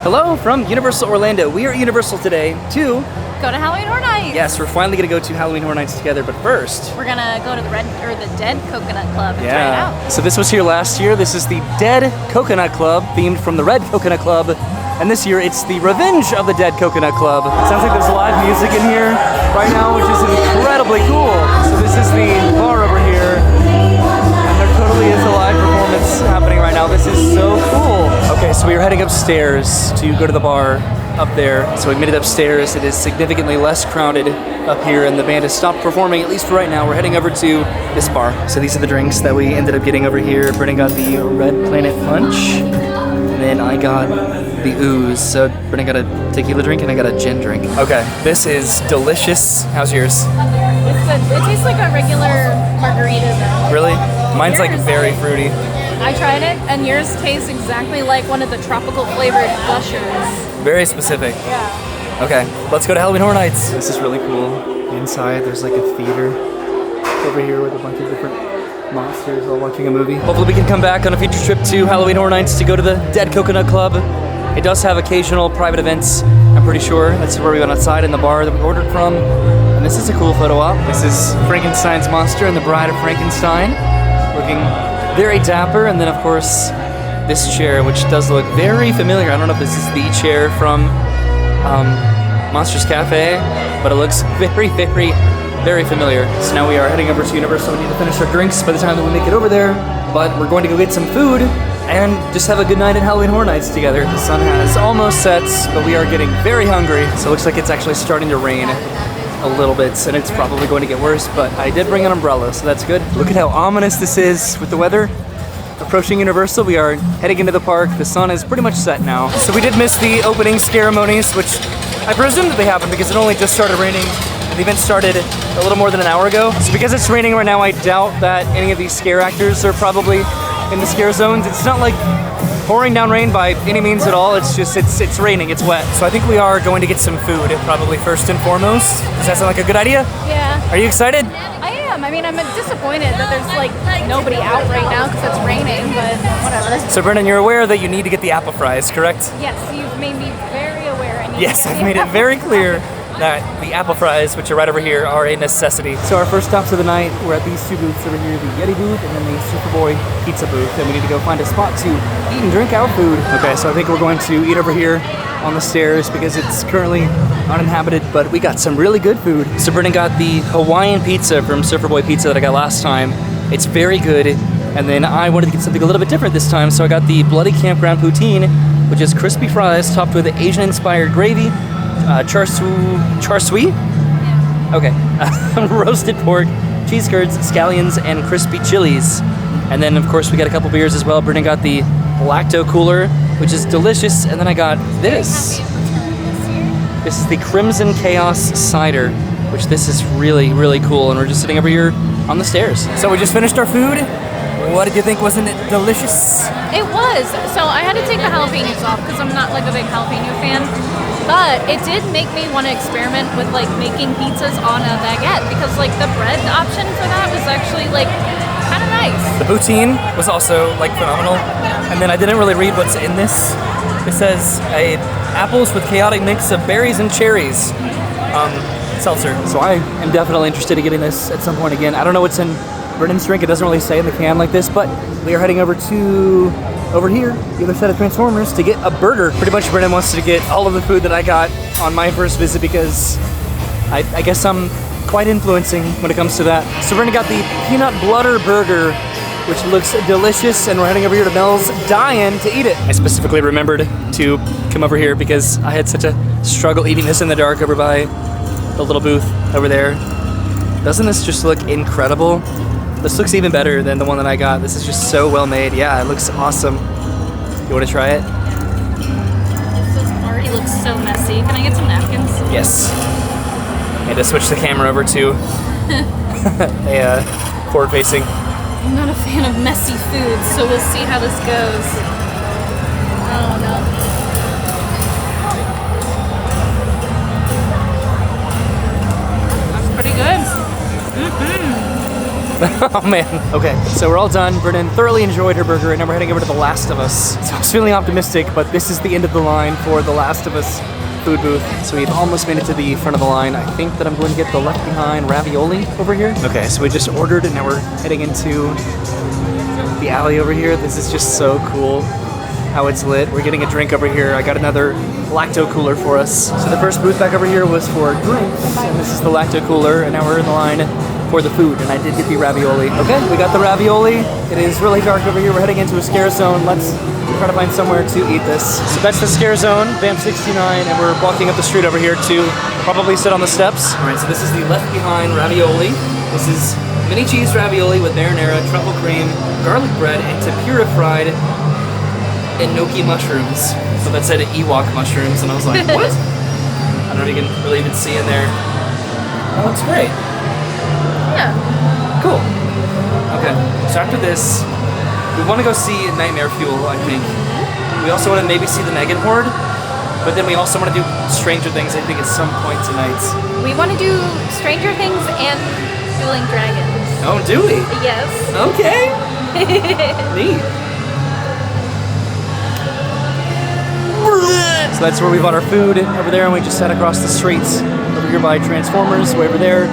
Hello from Universal Orlando. We are at Universal today to go to Halloween Horror Nights. Yes, we're finally gonna go to Halloween Horror Nights together, but first we're gonna go to the Dead Coconut Club and try it out. So this was here last year. This is the Dead Coconut Club, themed from the Red Coconut Club. And this year it's the Revenge of the Dead Coconut Club. It sounds like there's live music in here right now, which is incredibly cool. So this is the bar over here. And there totally is a live performance happening right now. This is so cool. Okay, so we are heading upstairs to go to the bar up there. So we made it upstairs. It is significantly less crowded up here and the band has stopped performing, at least for right now. We're heading over to this bar. So these are the drinks that we ended up getting over here. Brennan got the Red Planet Punch. And then I got the ooze. So Brennan got a tequila drink and I got a gin drink. Okay, this is delicious. How's yours? It's good. It tastes like a regular margarita though. Really? Mine's like very fruity. I tried it and yours tastes exactly like one of the tropical flavored gushers. Very specific. Yeah. Okay, let's go to Halloween Horror Nights. This is really cool. Inside there's like a theater over here with a bunch of different monsters all watching a movie. Hopefully we can come back on a future trip to Halloween Horror Nights to go to the Dead Coconut Club. It does have occasional private events, I'm pretty sure. That's where we went outside in the bar that we ordered from. And this is a cool photo op. This is Frankenstein's monster and the Bride of Frankenstein, looking very dapper. And then of course, this chair, which does look very familiar. I don't know if this is the chair from Monsters Cafe, but it looks very, very, very familiar. So now we are heading over to Universal. We need to finish our drinks by the time that we make it over there, but we're going to go get some food and just have a good night at Halloween Horror Nights together. The sun has almost set, but we are getting very hungry. So it looks like it's actually starting to rain a little bit, and it's probably going to get worse, but I did bring an umbrella, so that's good. Look at how ominous this is with the weather. Approaching Universal, we are heading into the park. The sun is pretty much set now. So we did miss the opening ceremonies, which I presume that they happened because it only just started raining. The event started a little more than an hour ago. So because it's raining right now, I doubt that any of these scare actors are probably in the scare zones. It's not like pouring down rain by any means at all. It's just, it's raining, it's wet. So I think we are going to get some food, probably first and foremost. Does that sound like a good idea? Yeah. Are you excited? I am. I mean, I'm disappointed that there's like nobody out right now because it's raining, but whatever. So Brennan, you're aware that you need to get the apple fries, correct? Yes, you've made me very aware. Yes, I've made it very clear that the apple fries, which are right over here, are a necessity. So our first stops of the night, we're at these two booths over here, the Yeti booth and then the Superboy pizza booth. And we need to go find a spot to eat and drink our food. Okay, so I think we're going to eat over here on the stairs because it's currently uninhabited, but we got some really good food. So Brennan got the Hawaiian pizza from Superboy Pizza that I got last time. It's very good. And then I wanted to get something a little bit different this time, so I got the Bloody Campground Poutine, which is crispy fries topped with Asian-inspired gravy, char siu? Yeah. Okay. Roasted pork, cheese curds, scallions, and crispy chilies. And then, of course, we got a couple beers as well. Brennan got the Lacto Cooler, which is delicious. And then I got this. This is the Crimson Chaos Cider, which this is really, really cool. And we're just sitting over here on the stairs. So we just finished our food. What did you think? Wasn't it delicious? It was. So I had to take the jalapenos off because I'm not like a big jalapeno fan. But it did make me want to experiment with like making pizzas on a baguette because like the bread option for that was actually like kind of nice. The poutine was also like phenomenal. And then I didn't really read what's in this. It says apples with chaotic mix of berries and cherries. Seltzer. So I am definitely interested in getting this at some point again. I don't know what's in Brennan's drink. It doesn't really say in the can like this, but we are heading over here, the other side of Transformers, to get a burger. Pretty much Brennan wants to get all of the food that I got on my first visit because I guess I'm quite influencing when it comes to that. So Brennan got the peanut butter burger, which looks delicious, and we're heading over here to Mel's Dine to eat it. I specifically remembered to come over here because I had such a struggle eating this in the dark over by the little booth over there. Doesn't this just look incredible? This looks even better than the one that I got. This is just so well made. Yeah, it looks awesome. You want to try it? This already looks so messy. Can I get some napkins? Yes. I had to switch the camera over to a forward-facing. I'm not a fan of messy food, so we'll see how this goes. Oh no. That's pretty good. Oh man. Okay, so we're all done. Brennan thoroughly enjoyed her burger, and now we're heading over to The Last of Us. So I was feeling optimistic, but this is the end of the line for The Last of Us food booth. So we've almost made it to the front of the line. I think that I'm going to get the Left Behind ravioli over here. Okay, so we just ordered, and now we're heading into the alley over here. This is just so cool how it's lit. We're getting a drink over here. I got another lacto cooler for us. So the first booth back over here was for drinks, and this is the lacto cooler, and now we're in the line for the food, and I did get the ravioli. Okay, we got the ravioli. It is really dark over here. We're heading into a scare zone. Let's try to find somewhere to eat this. So that's the scare zone, BAM 69, and we're walking up the street over here to probably sit on the steps. All right, so this is the Left Behind ravioli. This is mini cheese ravioli with marinara, truffle cream, garlic bread, and tempura fried enoki mushrooms. So that said Ewok mushrooms, and I was like, what? I don't know if you can really even see in there. That looks great. Yeah. Cool. Okay, so after this, we want to go see Nightmare Fuel, I think. We also want to maybe see the Megan Horde, but then we also want to do Stranger Things, I think, at some point tonight. We want to do Stranger Things and Dueling Dragons. Oh, do we? Yes. Okay. Neat. So that's where we bought our food, over there, and we just sat across the streets over here by Transformers, way over there,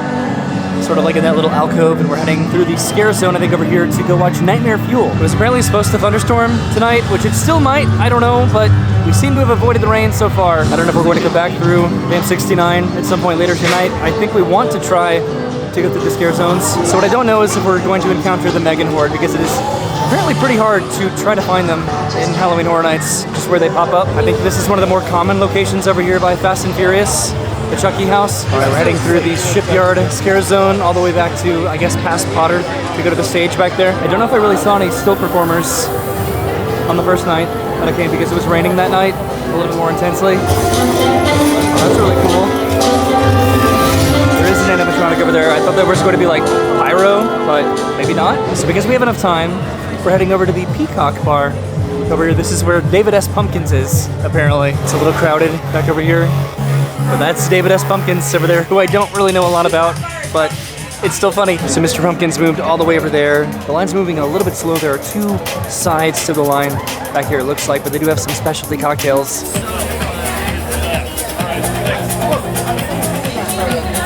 sort of like in that little alcove, and we're heading through the scare zone, I think, over here to go watch Nightmare Fuel. It was apparently supposed to thunderstorm tonight, which it still might, I don't know, but we seem to have avoided the rain so far. I don't know if we're going to go back through BAM 69 at some point later tonight. I think we want to try to go through the scare zones. So what I don't know is if we're going to encounter the Megan Horde, because it is apparently pretty hard to try to find them in Halloween Horror Nights, just where they pop up. I think this is one of the more common locations over here by Fast and Furious, the Chucky house. All right, we're heading through the Shipyard Scare Zone all the way back to, I guess, past Potter to go to the stage back there. I don't know if I really saw any still performers on the first night that I came because it was raining that night a little bit more intensely. Oh, that's really cool. There is an animatronic over there. I thought there was going to be like pyro, but maybe not. So because we have enough time, we're heading over to the Peacock Bar. Over here, this is where David S. Pumpkins is, apparently. It's a little crowded back over here. But that's David S. Pumpkins over there, who I don't really know a lot about, but it's still funny. So Mr. Pumpkins moved all the way over there. The line's moving a little bit slow. There are two sides to the line back here, it looks like, but they do have some specialty cocktails.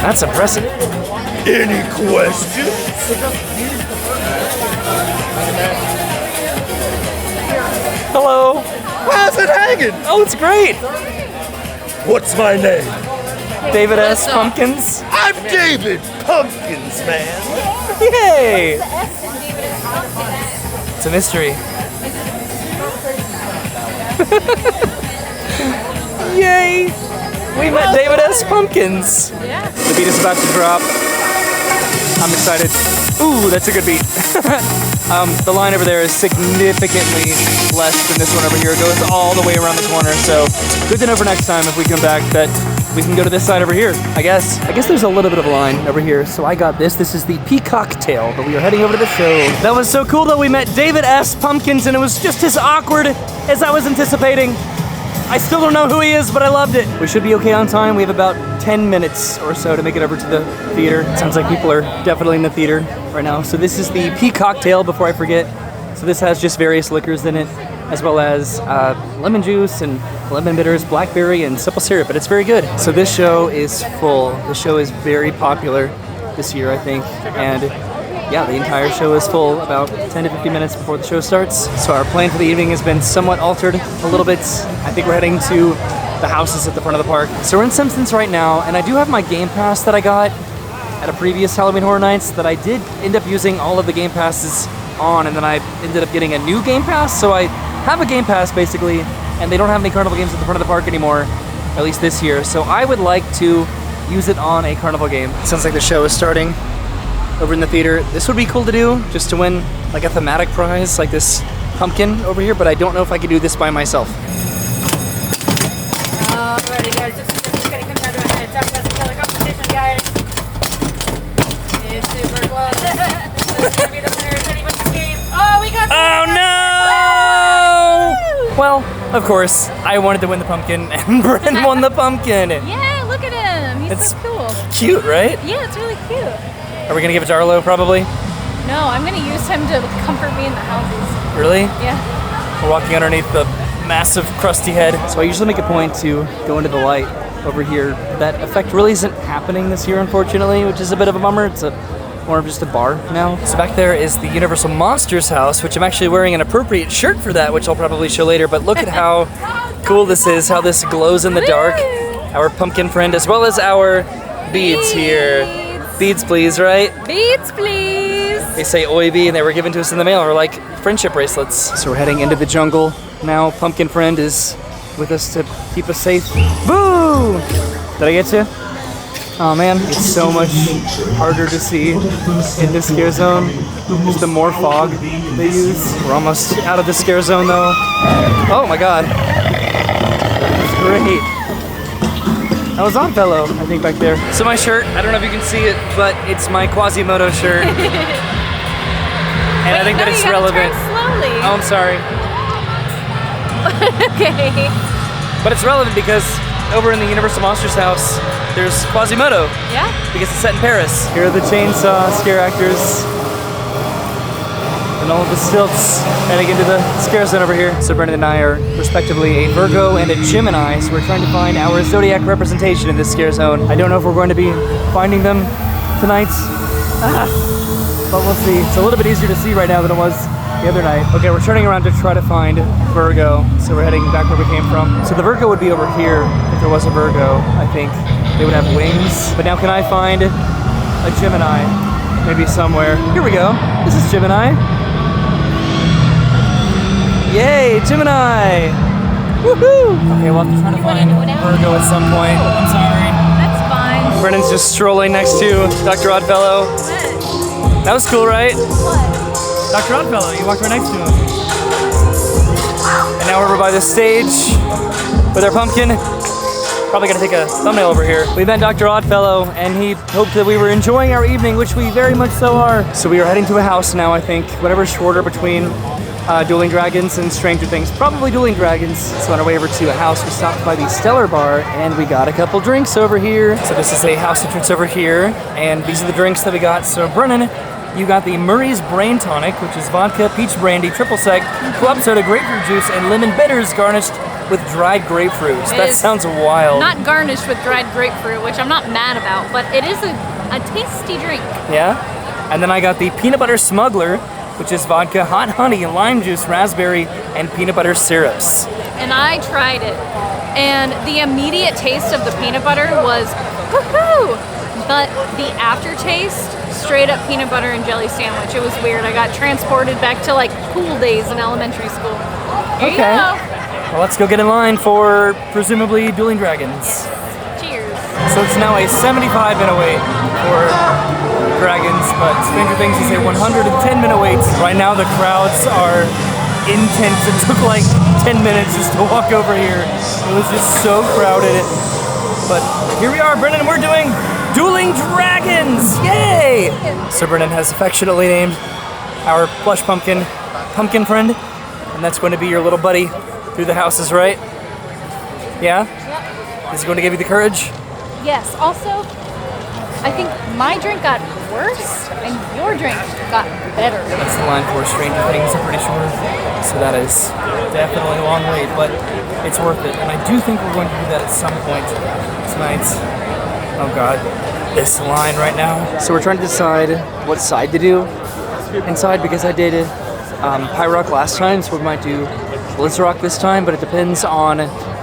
That's impressive. Any questions? Hello. How's it hanging? Oh, it's great. What's my name? David S. Pumpkins. I'm David Pumpkins, man. Yay! It's a mystery. Yay! We met David S. Pumpkins. Yeah. The beat is about to drop. I'm excited. Ooh, that's a good beat. The line over there is significantly less than this one over here. It goes all the way around the corner, so good to know for next time if we come back that we can go to this side over here, I guess. I guess there's a little bit of a line over here, so I got this. This is the Peacock Tail, but we are heading over to the show. That was so cool that we met David S. Pumpkins, and it was just as awkward as I was anticipating. I still don't know who he is, but I loved it. We should be okay on time. We have about 10 minutes or so to make it over to the theater. It sounds like people are definitely in the theater right now. So this is the Peacock Tail, before I forget. So this has just various liquors in it, as well as lemon juice and lemon bitters, blackberry, and simple syrup, but it's very good. So this show is full. The show is very popular this year, I think, and yeah, the entire show is full about 10 to 15 minutes before the show starts. So our plan for the evening has been somewhat altered a little bit. I think we're heading to the houses at the front of the park. So we're in Simpsons right now, and I do have my Game Pass that I got at a previous Halloween Horror Nights that I did end up using all of the Game Passes on, and then I ended up getting a new Game Pass. So I have a Game Pass basically, and they don't have any carnival games at the front of the park anymore, at least this year. So I would like to use it on a carnival game. It sounds like the show is starting over in the theater. This would be cool to do, just to win like a thematic prize like this pumpkin over here, but I don't know if I could do this by myself. Alrighty guys, this is gonna come down to a head. Talk about the color competition, guys. It's super close. This is gonna be the winner of anyone's game. Oh, we got Oh no! Well, of course, I wanted to win the pumpkin, and Brennan won the pumpkin. Yeah, look at him. He's It's so cool. cute, right? Yeah, it's really cute. Are we gonna give it to Arlo, probably? No, I'm gonna use him to comfort me in the houses. Really? Yeah. We're walking underneath the massive crusty head. So I usually make a point to go into the light over here. That effect really isn't happening this year, unfortunately, which is a bit of a bummer. It's more of just a bar now. So back there is the Universal Monsters house, which I'm actually wearing an appropriate shirt for that, which I'll probably show later. But look at how cool this is, how this glows in the dark. Our pumpkin friend, as well as our beads here. Beads, please, right? Beads, please. They say oyby, and they were given to us in the mail. We're like friendship bracelets. So we're heading into the jungle now. Pumpkin friend is with us to keep us safe. Boo! Did I get you? Oh man, it's so much harder to see in this scare zone. Just the more fog they use. We're almost out of the scare zone though. Oh my god. It's great. That was Oddfellow, I think, back there. So my shirt, I don't know if you can see it, but it's my Quasimodo shirt. And I think that it's relevant. Turn slowly. Oh, I'm sorry. Okay. But it's relevant because over in the Universal Monsters house, there's Quasimodo. Yeah. Because it's set in Paris. Here are the chainsaw scare actors. And all of the stilts heading into the scare zone over here. So Brennan and I are respectively a Virgo and a Gemini, so we're trying to find our zodiac representation in this scare zone. I don't know if we're going to be finding them tonight, but we'll see. It's a little bit easier to see right now than it was the other night. Okay, we're turning around to try to find Virgo, so we're heading back where we came from. So the Virgo would be over here if there was a Virgo, I think. They would have wings. But now can I find a Gemini? Maybe somewhere. Here we go. This is Gemini. Yay, Gemini! Woohoo! Okay, well, I'm trying to find Virgo at some point. I'm sorry. That's fine. Brennan's just strolling next to Dr. Oddfellow. That was cool, right? What? Dr. Oddfellow, you walked right next to him. And now we're over by the stage with our pumpkin. Probably gonna take a thumbnail over here. We met Dr. Oddfellow, and he hoped that we were enjoying our evening, which we very much so are. So we are heading to a house now, I think. Whatever's shorter between Dueling Dragons and Stranger Things. Probably Dueling Dragons. So on our way over to a house, we stopped by the Stellar Bar, and we got a couple drinks over here. So this is a house entrance over here, and these are the drinks that we got. So Brennan, you got the Murray's Brain Tonic, which is vodka, peach brandy, triple sec, club soda, grapefruit juice, and lemon bitters garnished with dried grapefruit. That sounds wild. Not garnished with dried grapefruit, which I'm not mad about, but it is a tasty drink. Yeah? And then I got the Peanut Butter Smuggler, which is vodka, hot honey, lime juice, raspberry, and peanut butter syrups. And I tried it, and the immediate taste of the peanut butter was woohoo! But the aftertaste, straight up peanut butter and jelly sandwich. It was weird. I got transported back to like cool days in elementary school. Here you go. Well, let's go get in line for presumably Dueling Dragons. Cheers. So it's now a 75-minute wait for Dragons, but Stranger Things is a 110-minute wait. Right now the crowds are intense. It took like 10 minutes just to walk over here. It was just so crowded. But here we are, Brennan, and we're doing Dueling Dragons! Yay! So Brennan has affectionately named our plush pumpkin friend, and that's going to be your little buddy through the houses, right? Yeah? Yep. Is he going to give you the courage? Yes. Also, I think my drink got worse and your drink got better. That's the line for Stranger Things, I'm pretty sure. So that is definitely a long wait, but it's worth it. And I do think we're going to do that at some point tonight. Oh god, this line right now. So we're trying to decide what side to do inside, because I did High Rock last time, so we might do Blizzard Rock this time, but it depends on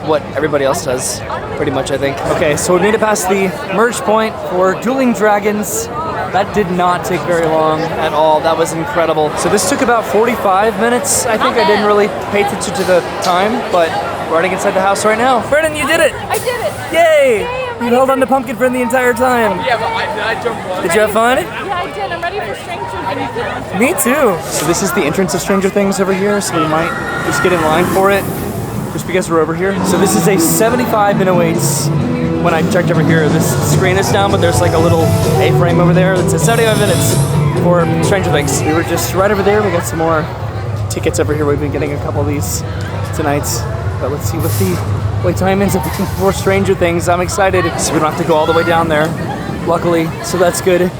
what everybody else does, pretty much, I think. Okay, so we made it past the merge point for Dueling Dragons. That did not take very long at all. That was incredible. So this took about 45 minutes. I think I didn't really pay attention to the time, but we're running inside the house right now. Brennan, you did it! I did it! Yay! You held on to Pumpkin Friend the entire time. Yeah, but I jumped on. Did you have fun? Yeah, I did. I'm ready for Stranger Things. Me too. So this is the entrance of Stranger Things over here, so we might just get in line for it, just because we're over here. So this is a 75-minute wait. When I checked over here, this screen is down, but there's like a little A-frame over there that says 75 minutes for Stranger Things. We were just right over there. We got some more tickets over here. We've been getting a couple of these tonight, but let's see what the wait time ends up being for Stranger Things. I'm excited, so we don't have to go all the way down there, luckily, so that's good.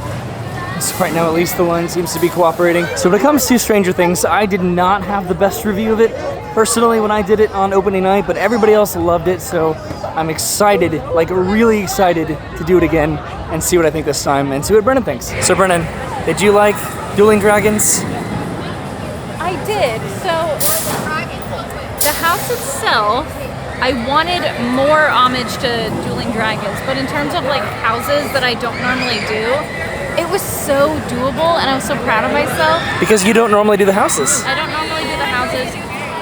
So right now, at least the one seems to be cooperating. So when it comes to Stranger Things, I did not have the best review of it personally when I did it on opening night, but everybody else loved it, so I'm excited, like really excited to do it again and see what I think this time and see what Brennan thinks. So Brennan, did you like Dueling Dragons? I did. So the house itself, I wanted more homage to Dueling Dragons, but in terms of like houses that I don't normally do, it was so doable and I was so proud of myself. Because you don't normally do the houses. I don't normally do the houses.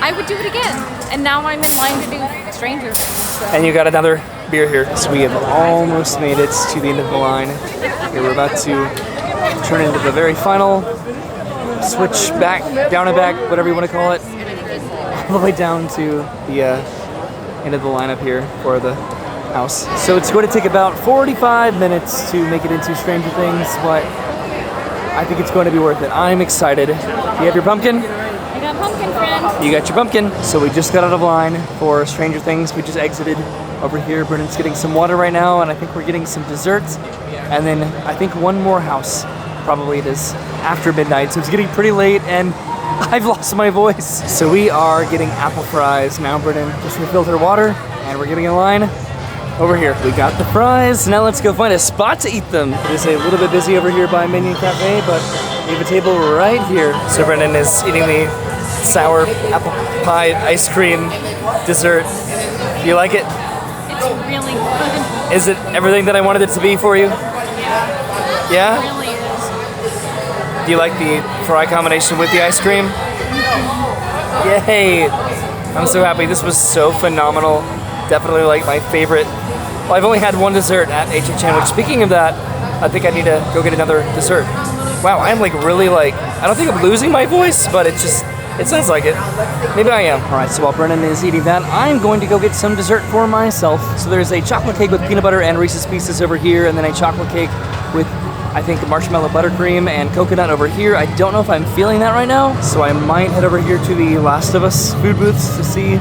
I would do it again. And now I'm in line to do Stranger Things. So. And you got another beer here. So we have almost made it to the end of the line. We're about to turn into the very final switch back, down and back, whatever you want to call it, all the way down to the end of the lineup here for the house. So it's going to take about 45 minutes to make it into Stranger Things, but I think it's going to be worth it. I'm excited. You have your pumpkin? I got pumpkin, friend. You got your pumpkin. So we just got out of line for Stranger Things. We just exited over here. Brennan's getting some water right now, and I think we're getting some desserts. And then I think one more house. Probably it is after midnight, so it's getting pretty late, and I've lost my voice. So we are getting apple fries now. Brennan just refilled her water, and we're getting in line over here. We got the fries. Now let's go find a spot to eat them. It is a little bit busy over here by Minion Cafe, but we have a table right here. So Brennan is eating the sour apple pie ice cream dessert. Do you like it? It's really good. Is it everything that I wanted it to be for you? Yeah. Yeah? It really is. Do you like the fry combination with the ice cream? Yay! I'm so happy. This was so phenomenal. Definitely like my favorite. Well, I've only had one dessert at HHN, which speaking of that, I think I need to go get another dessert. Wow, I'm like really like, I don't think I'm losing my voice, but it sounds like it. Maybe I am. All right, so while Brennan is eating that, I'm going to go get some dessert for myself. So there's a chocolate cake with peanut butter and Reese's Pieces over here, and then a chocolate cake with, I think, marshmallow buttercream and coconut over here. I don't know if I'm feeling that right now, so I might head over here to the Last of Us food booths to see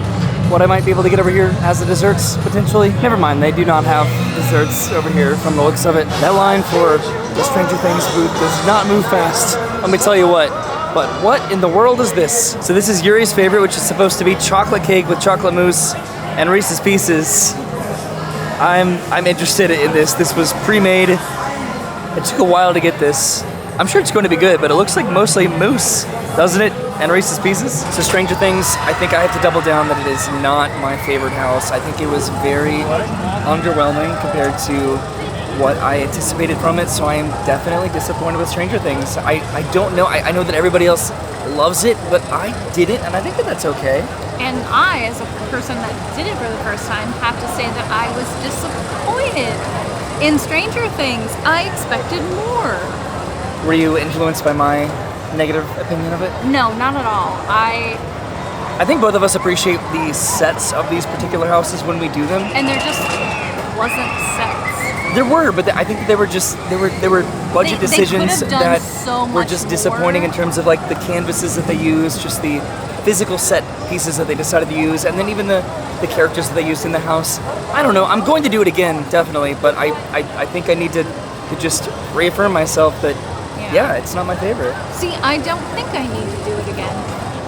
what I might be able to get over here as the desserts, potentially. Never mind, they do not have desserts over here from the looks of it. That line for the Stranger Things booth does not move fast. Let me tell you what. But what in the world is this? So this is Yuri's favorite, which is supposed to be chocolate cake with chocolate mousse and Reese's Pieces. I'm interested in this. This was pre-made. It took a while to get this. I'm sure it's going to be good, but it looks like mostly mousse, doesn't it? And Reese's Pieces. So Stranger Things, I think I have to double down that it is not my favorite house. I think it was very underwhelming compared to what I anticipated from it, so I am definitely disappointed with Stranger Things. I don't know, I know that everybody else loves it, but I didn't, and I think that that's okay. And I, as a person that did it for the first time, have to say that I was disappointed in Stranger Things. I expected more. Were you influenced by my negative opinion of it? No, not at all. I think both of us appreciate the sets of these particular houses when we do them. And there just wasn't sets. There were, but I think that they were budget decisions that so were just disappointing more. in terms of like the canvases that they used, just the physical set pieces that they decided to use, and then even the characters that they used in the house. I don't know. I'm going to do it again, definitely, but I think I need to just reaffirm myself that yeah, it's not my favorite. See, I don't think I need to do it again.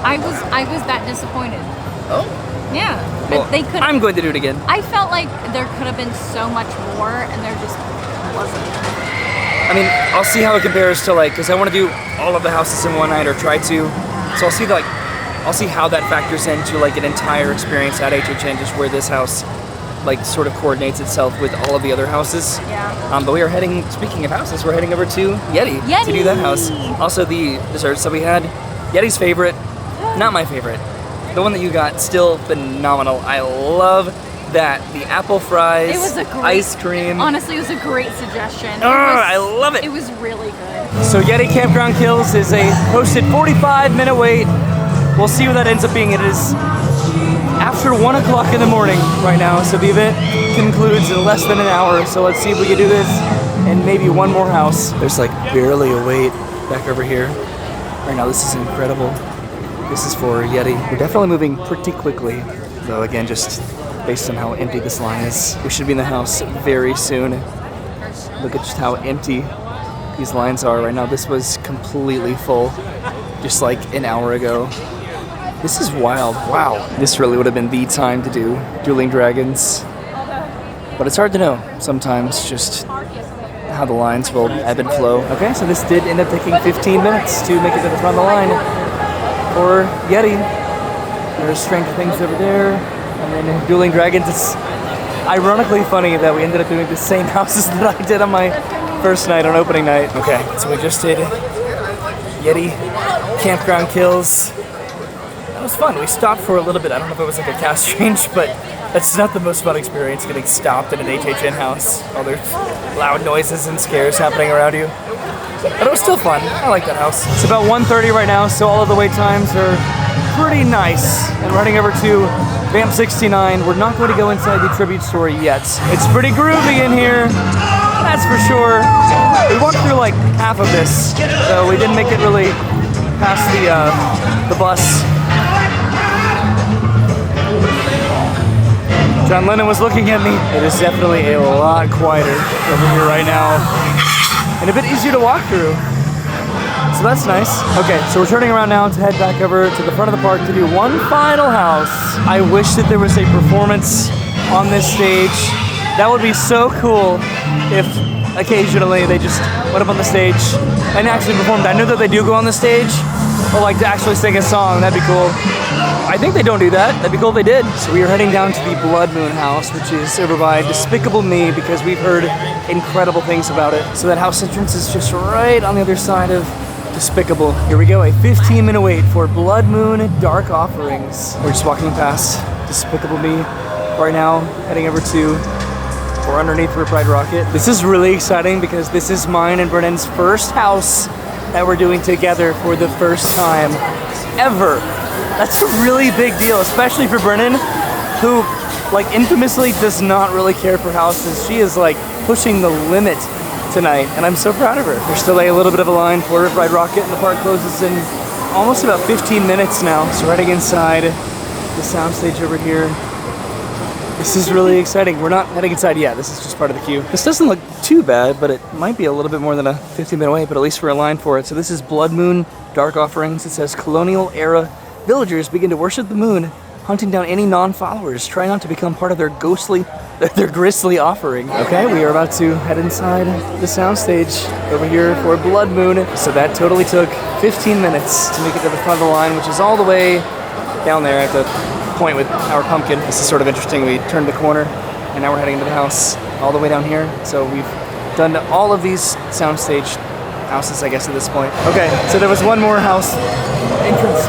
I was that disappointed. Oh. Yeah. Well, they could. I'm going to do it again. I felt like there could have been so much more, and there just wasn't. I mean, I'll see how it compares to like, because I want to do all of the houses in one night, or try to. So I'll see how that factors into like an entire experience at HHN, just where this house like sort of coordinates itself with all of the other houses. Yeah. But we are heading, speaking of houses, we're heading over to Yeti to do that house. Also the desserts that we had, Yeti's favorite, not my favorite. The one that you got, still phenomenal. I love that. The apple fries, It was a great, ice cream. Honestly, it was a great suggestion. I love it. It was really good. So Yeti Campground Kills is a posted 45-minute wait. We'll see what that ends up being. It is after 1 o'clock in the morning right now, so the event concludes in less than an hour. So let's see if we can do this and maybe one more house. There's like barely a wait back over here. Right now, this is incredible. This is for Yeti. We're definitely moving pretty quickly, though again, just based on how empty this line is. We should be in the house very soon. Look at just how empty these lines are right now. This was completely full just like an hour ago. This is wild. Wow. This really would have been the time to do Dueling Dragons. But it's hard to know sometimes just how the lines will ebb and flow. Okay, so this did end up taking 15 minutes to make it to the front of the line for Yeti. There's Stranger Things over there. And then Dueling Dragons. It's ironically funny that we ended up doing the same houses that I did on my first night, on opening night. Okay, so we just did Yeti campground kills. That was fun. We stopped for a little bit. I don't know if it was like a cast change, but that's not the most fun experience, getting stopped in an HHN house. All there's loud noises and scares happening around you. But it was still fun. I like that house. It's about 1:30 right now, so all of the wait times are pretty nice. And we're heading over to Vamp 69. We're not going to go inside the tribute store yet. It's pretty groovy in here, that's for sure. We walked through like half of this, so we didn't make it really past the bus. John Lennon was looking at me. It is definitely a lot quieter over here right now, and a bit easier to walk through. So that's nice. Okay, so we're turning around now to head back over to the front of the park to do one final house. I wish that there was a performance on this stage. That would be so cool if occasionally they just went up on the stage and actually performed. I know that they do go on the stage, but like to actually sing a song, that'd be cool. I think they don't do that. That'd be cool if they did. So we are heading down to the Blood Moon house, which is over by Despicable Me, because we've heard incredible things about it. So that house entrance is just right on the other side of Despicable. Here we go, a 15-minute wait for Blood Moon Dark Offerings. We're just walking past Despicable Me right now, heading over to or underneath Riptide Rocket. This is really exciting because this is mine and Brennan's first house that we're doing together for the first time ever. That's a really big deal, especially for Brennan, who like infamously does not really care for houses. She is like pushing the limit tonight, and I'm so proud of her. There's still a little bit of a line for Riptide Rocket, and the park closes in almost about 15 minutes now. So heading inside the soundstage over here. This is really exciting. We're not heading inside yet. This is just part of the queue. This doesn't look too bad, but it might be a little bit more than a 15-minute wait, but at least we're in line for it. So this is Blood Moon Dark Offerings. It says colonial era villagers begin to worship the moon, hunting down any non-followers. Try not to become part of their grisly offering. Okay, we are about to head inside the soundstage over here for Blood Moon. So that totally took 15 minutes to make it to the front of the line, which is all the way down there at the point with our pumpkin. This is sort of interesting. We turned the corner and now we're heading into the house all the way down here. So we've done all of these soundstage houses, I guess, at this point. Okay, so there was one more house entrance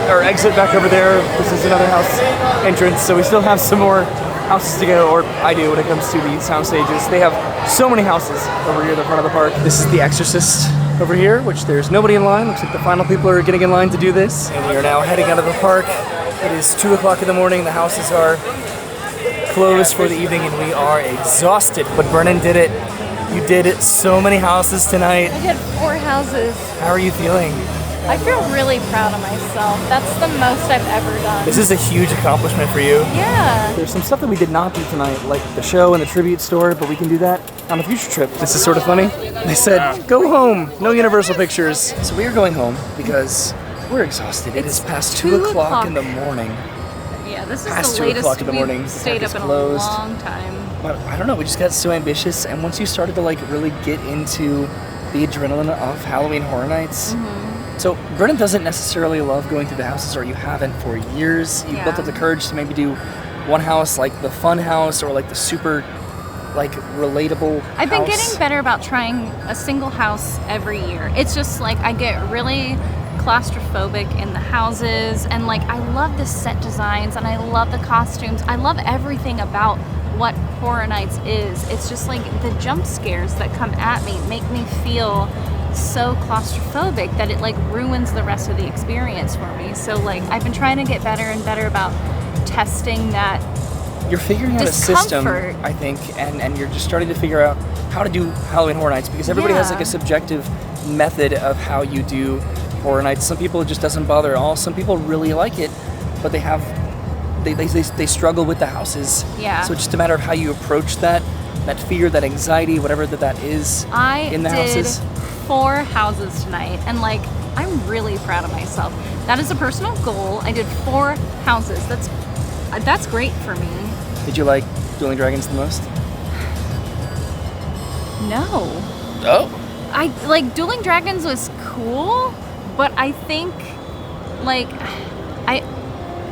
or exit back over there. This is another house entrance. So we still have some more houses to go, or I do when it comes to the sound stages. They have so many houses over here at the front of the park. This is The Exorcist over here, which there's nobody in line. Looks like the final people are getting in line to do this. And we are now heading out of the park. It is 2 o'clock in the morning. The houses are closed for the evening and we are exhausted. But Brennan did it. You did it. So many houses tonight. I did 4 houses. How are you feeling? I feel really proud of myself. That's the most I've ever done. This is a huge accomplishment for you. Yeah. There's some stuff that we did not do tonight, like the show and the tribute store, but we can do that on a future trip. This is sort of funny. They said, go home, no Universal Pictures. So we are going home because we're exhausted. It is past 2 o'clock in the morning. Yeah, this is Past the 2 o'clock latest in the morning. we've stayed up in a Closed. long time. But I don't know, we just got so ambitious, and once you started to like really get into the adrenaline of Halloween Horror Nights, so Brennan doesn't necessarily love going through the houses, or you haven't for years. You built up the courage to maybe do one house, like the fun house, or like the super, like relatable I've been house. getting better about trying a single house every year. It's just like I get really claustrophobic in the houses, and like I love the set designs and I love the costumes. I love everything about what Horror Nights is. It's just like the jump scares that come at me make me feel so claustrophobic that it like ruins the rest of the experience for me. So like I've been trying to get better and better about testing that. You're figuring out discomfort. a system, I think, and you're just starting to figure out how to do Halloween Horror Nights, because everybody has like a subjective method of how you do Horror Nights. Some people it just doesn't bother at all. Some people really like it, but they struggle with the houses. Yeah. So it's just a matter of how you approach that. that fear, that anxiety, whatever that is in the houses? 4 houses tonight, and like I'm really proud of myself. That is a personal goal. I did 4 houses. That's great for me. Did you like Dueling Dragons the most? No. Oh. I like Dueling Dragons was cool, but I think like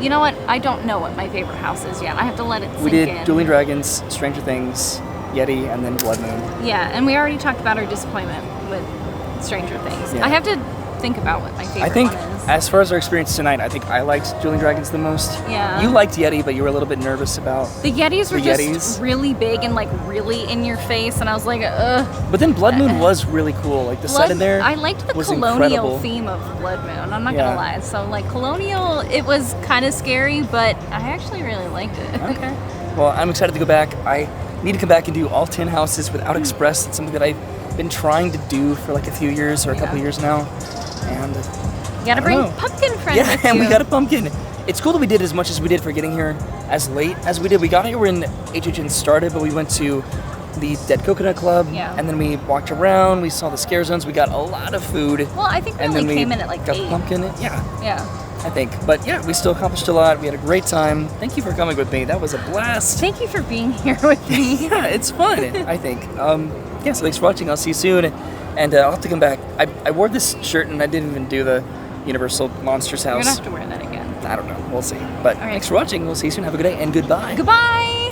you know what? I don't know what my favorite house is yet. I have to let it sink We did in. Dueling Dragons, Stranger Things, Yeti, and then Blood Moon. Yeah, and we already talked about our disappointment with Stranger Things. Yeah. I have to think about what my favorite I think, one is. as far as our experience tonight, I think I liked Dueling Dragons the most. Yeah. You liked Yeti, but you were a little bit nervous about The Yetis were the just Yetis. really big and like really in your face, and I was like, ugh. But then Blood Moon was really cool. Like the set in there I liked the was colonial incredible. theme of Blood Moon. I'm not Yeah. gonna lie. So like colonial, it was kind of scary, but I actually really liked it. Okay. Well, I'm excited to go back. I need to come back and do all 10 houses without Express. It's something that I've been trying to do for like a few years or a couple Yeah. of years now. And You gotta I bring don't know. pumpkin friend yeah, with and you. we got a pumpkin. It's cool that we did as much as we did for getting here as late as we did. We got here when HHN started, but we went to the Dead Coconut Club, Yeah. and then we walked around. We saw the scare zones. We got a lot of food. Well, I think we and only then we came in at like got 8. the pumpkin. Yeah, Yeah. I think. But yeah, we still accomplished a lot. We had a great time. Thank you for coming with me. That was a blast. Thank you for being here with me. Yeah, it's fun, I think. Yeah, so thanks for watching. I'll see you soon. And I'll have to come back. I wore this shirt and I didn't even do the Universal Monsters You're house. gonna have to wear that again. I don't know. We'll see. But right. thanks for watching. We'll see you soon. Have a good day and goodbye. Goodbye.